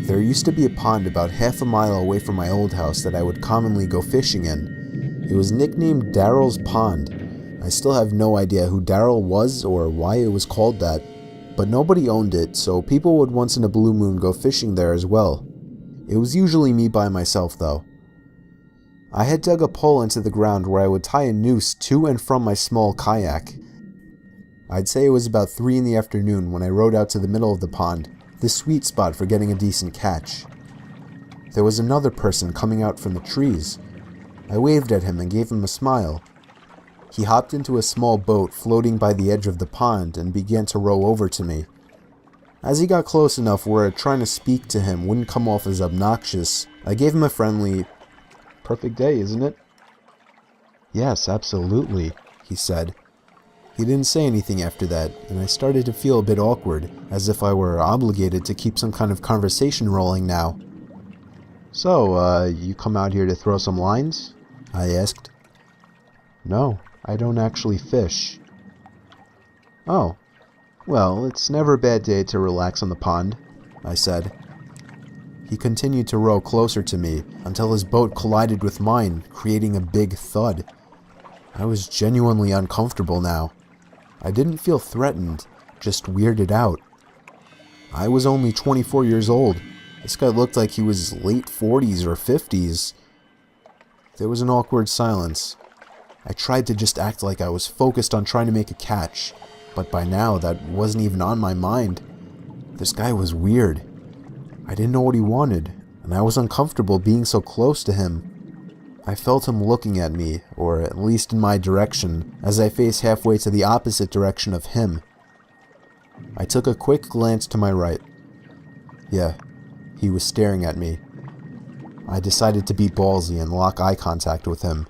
There used to be a pond about half a mile away from my old house that I would commonly go fishing in. It was nicknamed Daryl's Pond. I still have no idea who Daryl was or why it was called that, but nobody owned it, so people would once in a blue moon go fishing there as well. It was usually me by myself though. I had dug a pole into the ground where I would tie a noose to and from my small kayak. I'd say it was about 3 in the afternoon when I rowed out to the middle of the pond, the sweet spot for getting a decent catch. There was another person coming out from the trees. I waved at him and gave him a smile. He hopped into a small boat floating by the edge of the pond and began to row over to me. As he got close enough where trying to speak to him wouldn't come off as obnoxious, I gave him a friendly, "Perfect day, isn't it?" "Yes, absolutely," he said. He didn't say anything after that, and I started to feel a bit awkward, as if I were obligated to keep some kind of conversation rolling now. "So, you come out here to throw some lines?" I asked. "No, I don't actually fish." "Oh, well, it's never a bad day to relax on the pond," I said. He continued to row closer to me until his boat collided with mine, creating a big thud. I was genuinely uncomfortable now. I didn't feel threatened, just weirded out. I was only 24 years old. This guy looked like he was late 40s or 50s. There was an awkward silence. I tried to just act like I was focused on trying to make a catch, but by now that wasn't even on my mind. This guy was weird. I didn't know what he wanted, and I was uncomfortable being so close to him. I felt him looking at me, or at least in my direction, as I faced halfway to the opposite direction of him. I took a quick glance to my right. Yeah, he was staring at me. I decided to be ballsy and lock eye contact with him.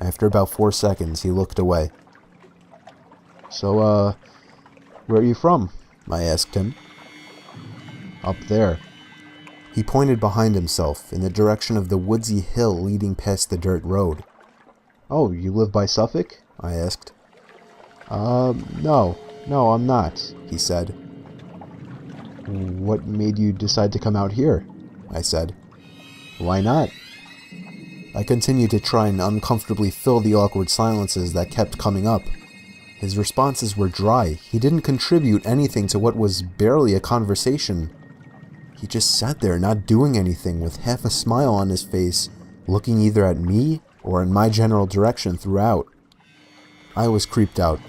After about 4 seconds, he looked away. "So, where are you from?" I asked him. "Up there." He pointed behind himself, in the direction of the woodsy hill leading past the dirt road. "Oh, you live by Suffolk?" I asked. No, I'm not," he said. "What made you decide to come out here?" I said. "Why not?" I continued to try and uncomfortably fill the awkward silences that kept coming up. His responses were dry. He didn't contribute anything to what was barely a conversation. He just sat there not doing anything with half a smile on his face, looking either at me or in my general direction throughout. I was creeped out.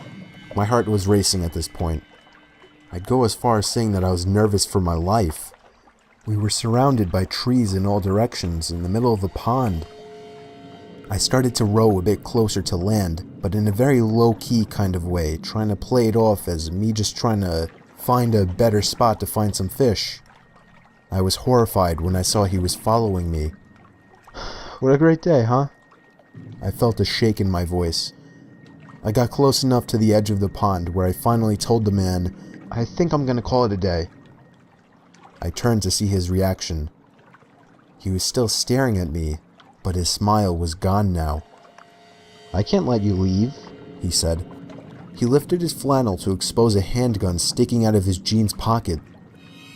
My heart was racing at this point. I'd go as far as saying that I was nervous for my life. We were surrounded by trees in all directions in the middle of a pond. I started to row a bit closer to land, but in a very low-key kind of way, trying to play it off as me just trying to find a better spot to find some fish. I was horrified when I saw he was following me. "What a great day, huh?" I felt a shake in my voice. I got close enough to the edge of the pond where I finally told the man, "I think I'm gonna call it a day." I turned to see his reaction. He was still staring at me, but his smile was gone now. "I can't let you leave," he said. He lifted his flannel to expose a handgun sticking out of his jeans pocket.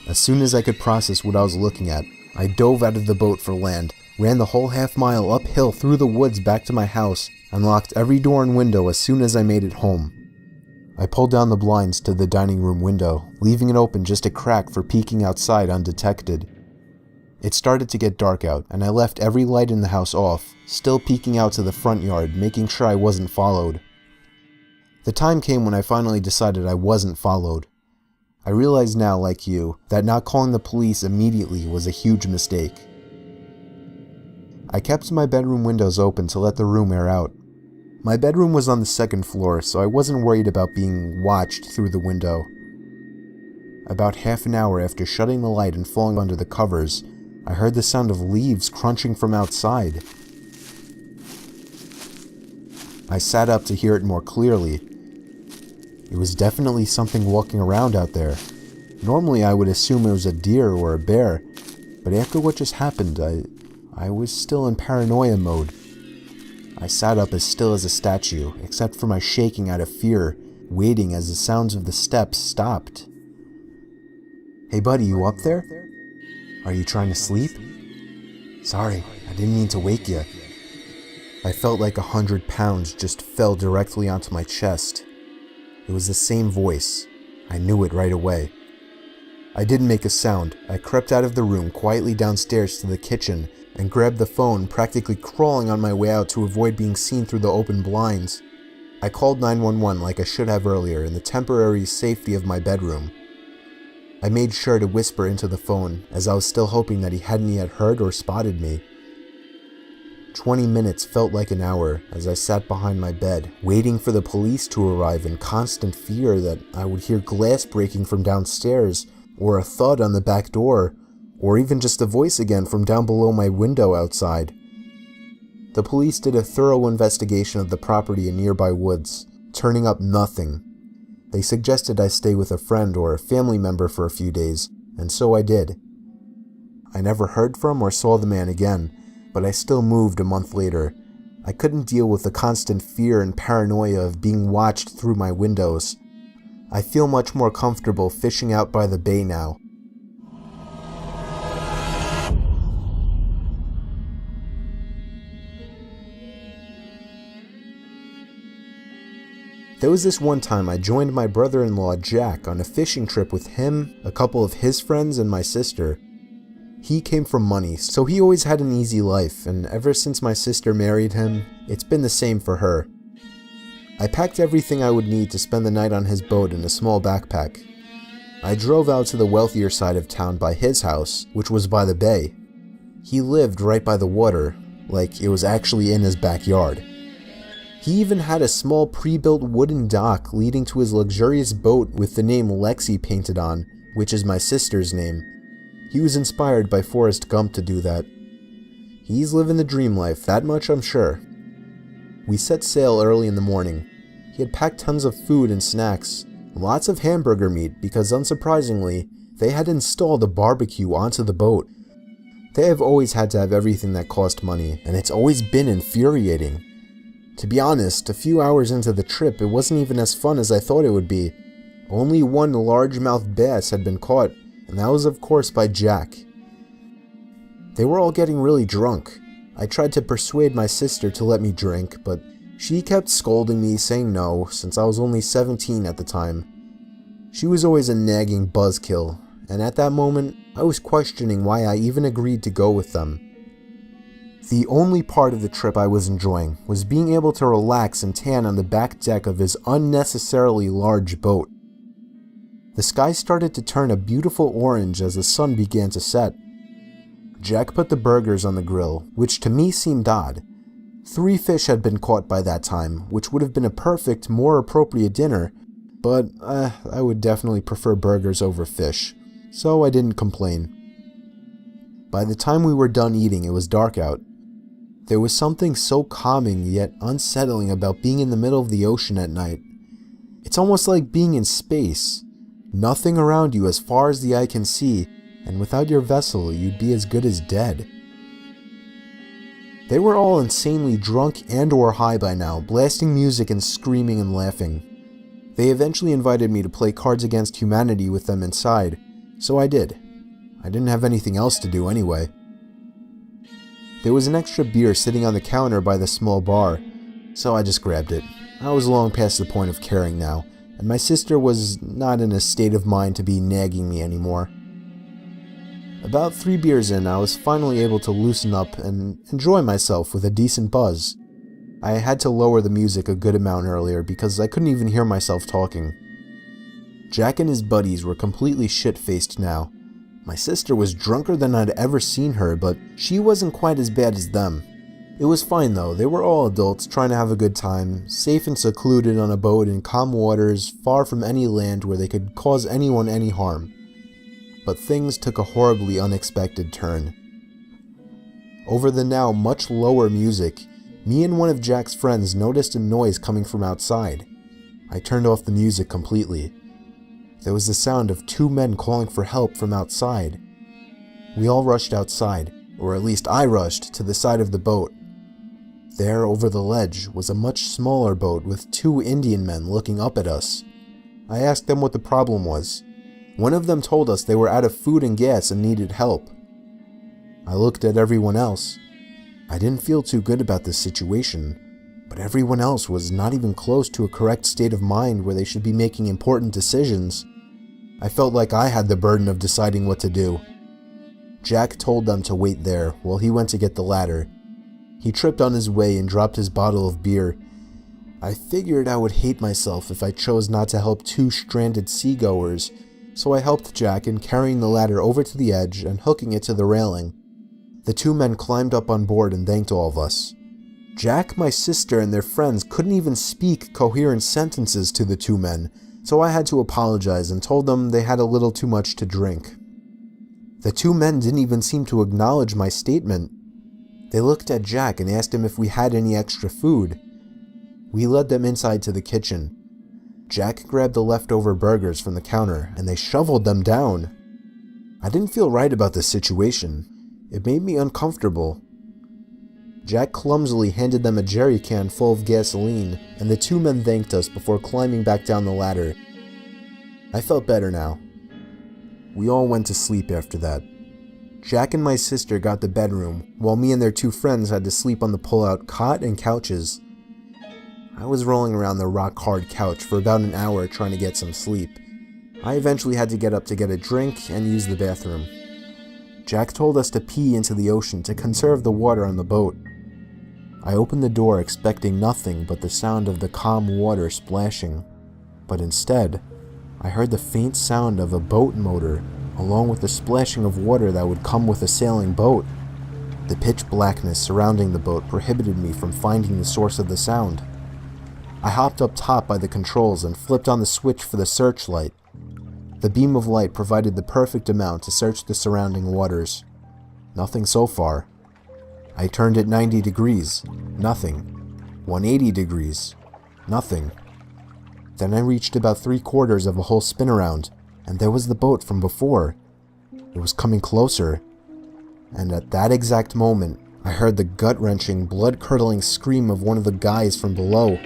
As soon as I could process what I was looking at, I dove out of the boat for land, ran the whole half-mile uphill through the woods back to my house, and locked every door and window as soon as I made it home. I pulled down the blinds to the dining room window, leaving it open just a crack for peeking outside undetected. It started to get dark out, and I left every light in the house off, still peeking out to the front yard, making sure I wasn't followed. The time came when I finally decided I wasn't followed. I realize now, like you, that not calling the police immediately was a huge mistake. I kept my bedroom windows open to let the room air out. My bedroom was on the 2nd floor, so I wasn't worried about being watched through the window. About half an hour after shutting the light and falling under the covers, I heard the sound of leaves crunching from outside. I sat up to hear it more clearly. It was definitely something walking around out there. Normally I would assume it was a deer or a bear, but after what just happened, I was still in paranoia mode. I sat up as still as a statue, except for my shaking out of fear, waiting as the sounds of the steps stopped. "Hey buddy, you up there?" Are you trying to sleep? Sorry, I didn't mean to wake you. I felt like 100 pounds just fell directly onto my chest. It was the same voice. I knew it right away. I didn't make a sound. I crept out of the room quietly downstairs to the kitchen and grabbed the phone, practically crawling on my way out to avoid being seen through the open blinds. I called 911 like I should have earlier in the temporary safety of my bedroom. I made sure to whisper into the phone as I was still hoping that he hadn't yet heard or spotted me. 20 minutes felt like an hour as I sat behind my bed, waiting for the police to arrive in constant fear that I would hear glass breaking from downstairs, or a thud on the back door, or even just a voice again from down below my window outside. The police did a thorough investigation of the property in nearby woods, turning up nothing. They suggested I stay with a friend or a family member for a few days, and so I did. I never heard from or saw the man again, but I still moved a month later. I couldn't deal with the constant fear and paranoia of being watched through my windows. I feel much more comfortable fishing out by the bay now. There was this one time I joined my brother-in-law Jack on a fishing trip with him, a couple of his friends, and my sister. He came from money, so he always had an easy life, and ever since my sister married him, it's been the same for her. I packed everything I would need to spend the night on his boat in a small backpack. I drove out to the wealthier side of town by his house, which was by the bay. He lived right by the water, like it was actually in his backyard. He even had a small pre-built wooden dock leading to his luxurious boat with the name Lexi painted on, which is my sister's name. He was inspired by Forrest Gump to do that. He's living the dream life, that much I'm sure. We set sail early in the morning. He had packed tons of food and snacks, lots of hamburger meat because unsurprisingly, they had installed a barbecue onto the boat. They have always had to have everything that cost money, and it's always been infuriating. To be honest, a few hours into the trip, it wasn't even as fun as I thought it would be. Only one largemouth bass had been caught, and that was of course by Jack. They were all getting really drunk. I tried to persuade my sister to let me drink, but she kept scolding me, saying no, since I was only 17 at the time. She was always a nagging buzzkill, and at that moment, I was questioning why I even agreed to go with them. The only part of the trip I was enjoying was being able to relax and tan on the back deck of his unnecessarily large boat. The sky started to turn a beautiful orange as the sun began to set. Jack put the burgers on the grill, which to me seemed odd. 3 fish had been caught by that time, which would have been a perfect, more appropriate dinner, but I would definitely prefer burgers over fish, so I didn't complain. By the time we were done eating, it was dark out. There was something so calming yet unsettling about being in the middle of the ocean at night. It's almost like being in space. Nothing around you as far as the eye can see, and without your vessel, you'd be as good as dead. They were all insanely drunk and or high by now, blasting music and screaming and laughing. They eventually invited me to play Cards Against Humanity with them inside, so I did. I didn't have anything else to do anyway. There was an extra beer sitting on the counter by the small bar, so I just grabbed it. I was long past the point of caring now, and my sister was not in a state of mind to be nagging me anymore. About 3 beers in, I was finally able to loosen up and enjoy myself with a decent buzz. I had to lower the music a good amount earlier because I couldn't even hear myself talking. Jack and his buddies were completely shit-faced now. My sister was drunker than I'd ever seen her, but she wasn't quite as bad as them. It was fine though, they were all adults trying to have a good time, safe and secluded on a boat in calm waters, far from any land where they could cause anyone any harm. But things took a horribly unexpected turn. Over the now much lower music, me and one of Jack's friends noticed a noise coming from outside. I turned off the music completely. There was the sound of 2 men calling for help from outside. We all rushed outside, or at least I rushed to the side of the boat. There, over the ledge, was a much smaller boat with 2 Indian men looking up at us. I asked them what the problem was. One of them told us they were out of food and gas and needed help. I looked at everyone else. I didn't feel too good about this situation, but everyone else was not even close to a correct state of mind where they should be making important decisions. I felt like I had the burden of deciding what to do. Jack told them to wait there while he went to get the ladder. He tripped on his way and dropped his bottle of beer. I figured I would hate myself if I chose not to help two stranded seagoers, so I helped Jack in carrying the ladder over to the edge and hooking it to the railing. The two men climbed up on board and thanked all of us. Jack, my sister, and their friends couldn't even speak coherent sentences to the two men, so I had to apologize and told them they had a little too much to drink. The two men didn't even seem to acknowledge my statement. They looked at Jack and asked him if we had any extra food. We led them inside to the kitchen. Jack grabbed the leftover burgers from the counter and they shoveled them down. I didn't feel right about this situation. It made me uncomfortable. Jack clumsily handed them a jerry can full of gasoline, and the two men thanked us before climbing back down the ladder. I felt better now. We all went to sleep after that. Jack and my sister got the bedroom, while me and their two friends had to sleep on the pull-out cot and couches. I was rolling around the rock-hard couch for about an hour trying to get some sleep. I eventually had to get up to get a drink and use the bathroom. Jack told us to pee into the ocean to conserve the water on the boat. I opened the door expecting nothing but the sound of the calm water splashing, but instead, I heard the faint sound of a boat motor, along with the splashing of water that would come with a sailing boat. The pitch blackness surrounding the boat prohibited me from finding the source of the sound. I hopped up top by the controls and flipped on the switch for the searchlight. The beam of light provided the perfect amount to search the surrounding waters. Nothing so far. I turned it 90 degrees. Nothing. 180 degrees. Nothing. Then I reached about 3/4 of a whole spin around, and there was the boat from before. It was coming closer. And at that exact moment, I heard the gut-wrenching, blood-curdling scream of one of the guys from below.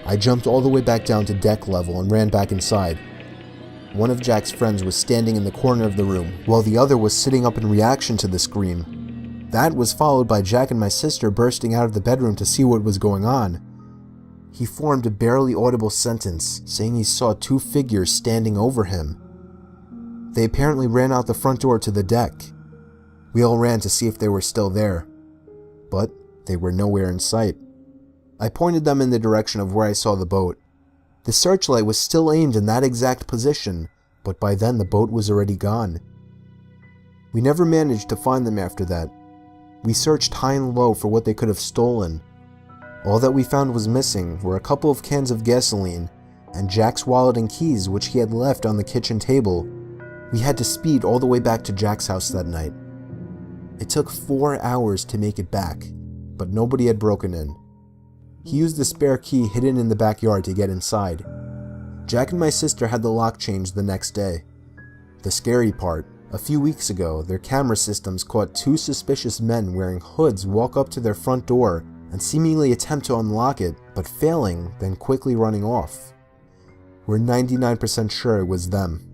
I jumped all the way back down to deck level and ran back inside. One of Jack's friends was standing in the corner of the room, while the other was sitting up in reaction to the scream. That was followed by Jack and my sister bursting out of the bedroom to see what was going on. He formed a barely audible sentence, saying he saw two figures standing over him. They apparently ran out the front door to the deck. We all ran to see if they were still there, but they were nowhere in sight. I pointed them in the direction of where I saw the boat. The searchlight was still aimed in that exact position, but by then the boat was already gone. We never managed to find them after that. We searched high and low for what they could have stolen. All that we found was missing were a couple of cans of gasoline and Jack's wallet and keys, which he had left on the kitchen table. We had to speed all the way back to Jack's house that night. It took 4 hours to make it back, but nobody had broken in. He used the spare key hidden in the backyard to get inside. Jack and my sister had the lock changed the next day. The scary part, a few weeks ago, their camera systems caught two suspicious men wearing hoods walk up to their front door and seemingly attempt to unlock it, but failing, then quickly running off. We're 99% sure it was them.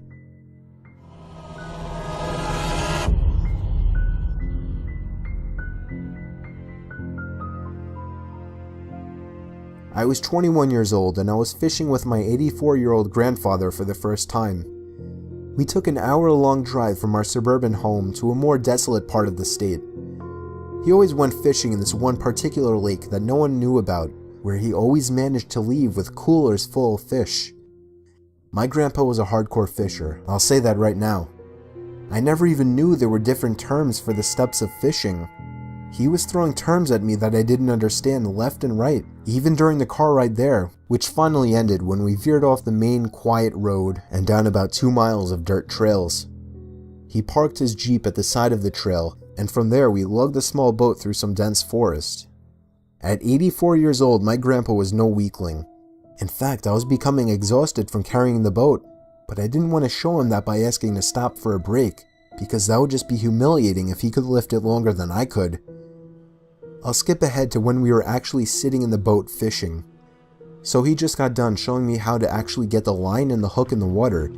I was 21 years old and I was fishing with my 84-year-old grandfather for the first time. We took an hour-long drive from our suburban home to a more desolate part of the state. He always went fishing in this one particular lake that no one knew about, where he always managed to leave with coolers full of fish. My grandpa was a hardcore fisher, I'll say that right now. I never even knew there were different terms for the steps of fishing. He was throwing terms at me that I didn't understand left and right, even during the car ride there, which finally ended when we veered off the main quiet road and down about 2 miles of dirt trails. He parked his Jeep at the side of the trail, and from there we lugged a small boat through some dense forest. At 84 years old, my grandpa was no weakling. In fact, I was becoming exhausted from carrying the boat, but I didn't want to show him that by asking to stop for a break, because that would just be humiliating if he could lift it longer than I could. I'll skip ahead to when we were actually sitting in the boat fishing. So he just got done showing me how to actually get the line and the hook in the water,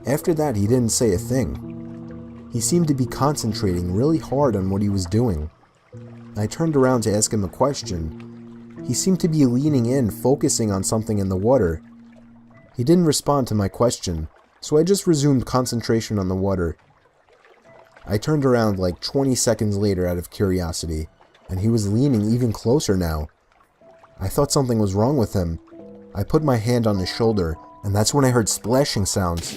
After that, he didn't say a thing. He seemed to be concentrating really hard on what he was doing. I turned around to ask him a question. He seemed to be leaning in, focusing on something in the water. He didn't respond to my question, so I just resumed concentration on the water. I turned around like 20 seconds later out of curiosity, and he was leaning even closer now. I thought something was wrong with him. I put my hand on his shoulder, and that's when I heard splashing sounds.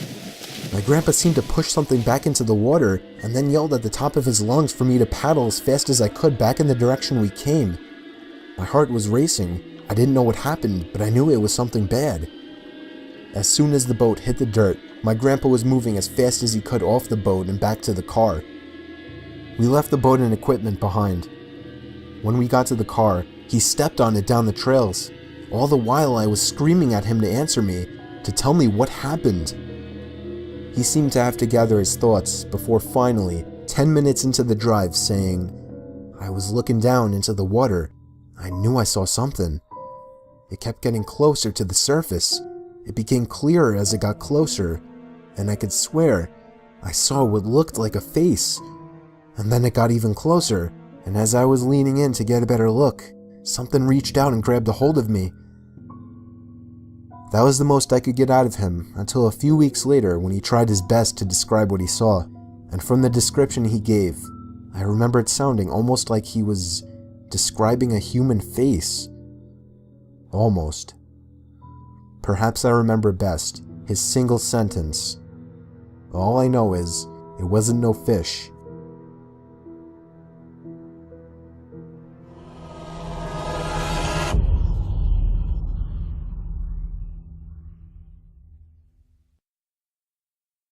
My grandpa seemed to push something back into the water, and then yelled at the top of his lungs for me to paddle as fast as I could back in the direction we came. My heart was racing. I didn't know what happened, but I knew it was something bad. As soon as the boat hit the dirt, my grandpa was moving as fast as he could off the boat and back to the car. We left the boat and equipment behind. When we got to the car, he stepped on it down the trails. All the while I was screaming at him to answer me, to tell me what happened. He seemed to have to gather his thoughts before finally, 10 minutes into the drive, saying, "I was looking down into the water. I knew I saw something. It kept getting closer to the surface. It became clearer as it got closer, and I could swear I saw what looked like a face. And then it got even closer, and as I was leaning in to get a better look, something reached out and grabbed a hold of me." That was the most I could get out of him until a few weeks later when he tried his best to describe what he saw, and from the description he gave, I remember it sounding almost like he was describing a human face. Almost. Perhaps I remember best his single sentence. "All I know is, it wasn't no fish,